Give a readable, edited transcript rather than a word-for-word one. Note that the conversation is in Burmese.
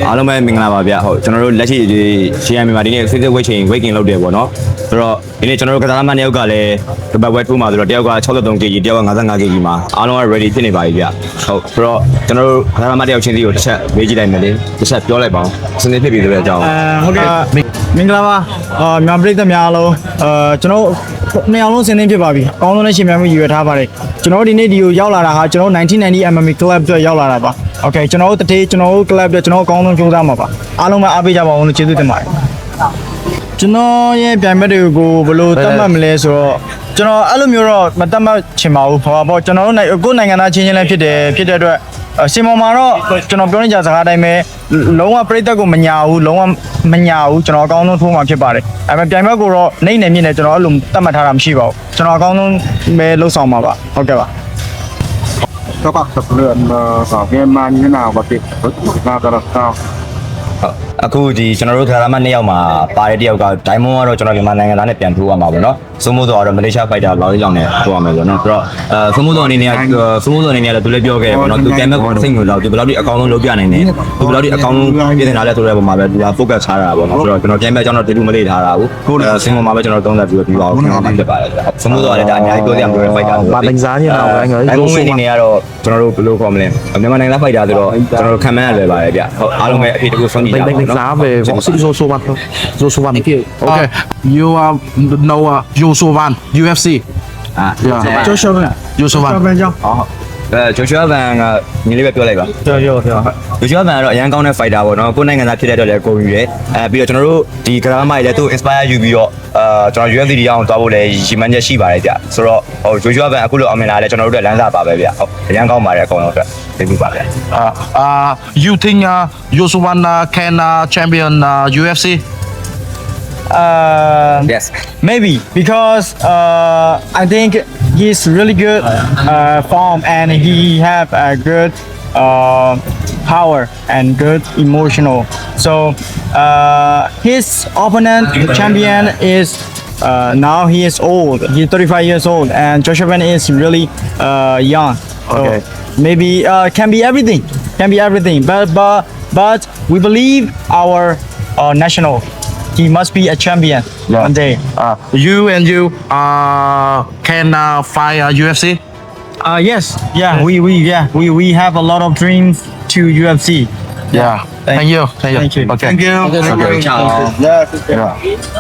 အားလုံးပဲမင်္ဂလာပါဗျဟုတ်ကျွန်တော်တို့လက်ရှိရှေ့ရမြန်မာဒီနေ့စစ်စစ်ဝိတ်ချိန် weight gain လုပ်တယ်ပေါ့နော်ဆိုတော့ဒီနေ့ကျွန်တော်တို့ကစားသမား2ယောက်ကလည်းဒီဘက်ဝက်ထိုးမှာဆိုတော့တယောက်က63 kg တယောက်က55 kg မှာအားလုံးက ready ဖြစ်နေပါပြီဗျဟုတ်ဆိုတော့ကျွန်တော်တို့ကစားသမား2ယောက်ချင်းစီကိုတစ်ချက်မေးကြည့်လိုက်မယ်လေတစ်ချက်ပြောလိုက်ပါအောင်စနေဖြစ်ပြီဆိုတဲ့အကြောင်းဟုတ်ကဲ့မင်္ဂလာပါမြန်မာပြည်သက်များအားလုံးကျွန်တော်နှစ်ယောက်လုံးစင်းသင်းဖြစ်ပါပြီအကောင်းဆုံးနဲ့ရှင်များမှုရည်ရွယ်ထားပါတယ်ကျွန်တော်ဒီနေ့ဒီကိုရောက်လာတာဟာကျွန်တော်1990 MMA Club အတွက်ရောက်လာတာပါโอเคကျွန်တော်တို့တတိကျွန်တော်တို့ club အတွက်ကျွန်တော်အကောင်းဆုံးကြိုးစားမှာပါအားလုံးပဲအားပေးကြပါအောင်လို့ကျေးဇူးတင်ပါတယ်ကျွန်တော်ရဲ့ပြိုင်ဘက်တွေကိုဘယ်လိုတတ်မှတ်မလဲဆိုတော့ကျွန်တော်အဲ့လိုမျိုးတော့မတတ်မှတ်ချင်ပါဘူးဟောပေါ့ကျွန်တော်တို့ကိုယ်နိုင်ငံသားချင်းချင်းလည်းဖြစ်တဲ့အတွက်စင်ပေါ်မှာတော့ကျွန်တော်ပြောနေကြစကားအတိုင်းပဲလုံးဝပြိသက်ကိုမညာဘူးလုံးဝမညာဘူးကျွန်တော်အကောင်းဆုံးထိုးမှာဖြစ်ပါတယ်အဲ့မဲ့ပြိုင်ဘက်ကိုတော့နိုင်နေမြင့်နေကျွန်တော်အဲ့လိုတတ်မှတ်ထားတာမရှိပါဘူးကျွန်တော်အကောင်းဆုံးပဲလှုပ်ဆောင်မှာပါဟုတ်ကဲ့ပါcác bạn tập luyện ở Myanmar như thế nào và việc ra ra sao အခုဒီကျွန်တော်တို့ကစားသမား2ယောက်မှာပါတဲ့တယောက်က Diamond ကတော့ကျွန်တော်မြန်မာနိုင်ငံသားနဲ့ပြန်ထိုးရမှာပေါ့နော်စိုးမိုးတော့မလေးရှား fighter လောက်လေးကြောင့်နဲ့ထိုးရမယ်ဆိုတော့ဆိုတော့စိုးမိုးတော့အနေနဲ့လည်းသူလည်းပြောခဲ့တယ်ပေါ့နော်သူပြန်မဲ့စိတ်ငြိုတော့သူဘယ်လောက်ထိအကောင်းဆုံးလုပ်ပြနိုင်တယ်သူဘယ်လောက်ထိအကောင်းဆုံးပြင်နေတာလဲဆိုတဲ့ပုံမှာပဲသူက focus ထားတာပေါ့နော်ဆိုတော့ကျွန်တော်ပြန်မဲ့အကြောင်းတော့တူမလေးထားတာဘူးစင်ပေါ်မှာပဲကျွန်တော်သုံးသပ်ပြီးပြီးပါအောင်ခင်ဗျာမှဖြစ်ပါတယ်စိုးမိုးတော့လည်းဒါအများကြီးပြောစရာမလိုတဲ့ fighter ဘာđánh giá như nào anh ấy Diamond အနေနဲ့ကတော့ကျွန်တော်တို့ဘယ်လိုခေါ်မလဲမြန်မာနိုင်ငံသား fighter ဆိုတော့ကျွန်တော်တို့ခံမှန်းရလွယ်ပါတယ်ဗျဟုတ်အားလုံးပဲအဖြစ်တကူဆုံးကြည့်ကြပါဦး đánh giá về võ sĩ Joshua không Joshua ok you know Joshua UFC Joshua ဂျိုရှွာဗန်ကညီလေးပဲပြောလိုက်ပါဂျိုရှွာဗန်ကတော့အရန်ကောင်းတဲ့ fighter ပေါ့နော်ကိုယ်နိုင်ငံသားဖြစ်တဲ့အတွက်လည်းကိုယူတယ်ပြီးတော့ကျွန်တော်တို့ဒီကရာမိုက်လည်းသူ inspire ယူပြီးတော့ကျွန်တော် UFC တရားအောင်သွားဖို့လည်းရည်မှန်းချက်ရှိပါတယ်ဗျဆိုတော့ဟိုဂျိုရှွာဗန်အခုလိုအောင်မြင်လာလဲကျွန်တော်တို့အတွက်လမ်းစာပါပဲဗျဟုတ်အရန်ကောင်းပါတယ်အကောင်လုံးအတွက်သိပြီပါဗျ you think Joshua can champion UFC yes maybe because I think he's really good form and he have a good power and good emotional so his opponent the champion is now he is old he's 35 years old and Joshua Ben is really young okay so maybe can be everything but we believe our national he must be a champion one day. You can fight UFC? Yes. Yeah. We have a lot of dreams to UFC. Yeah. Thank you. Thank you. Okay. Thank you. Okay. ciao yeah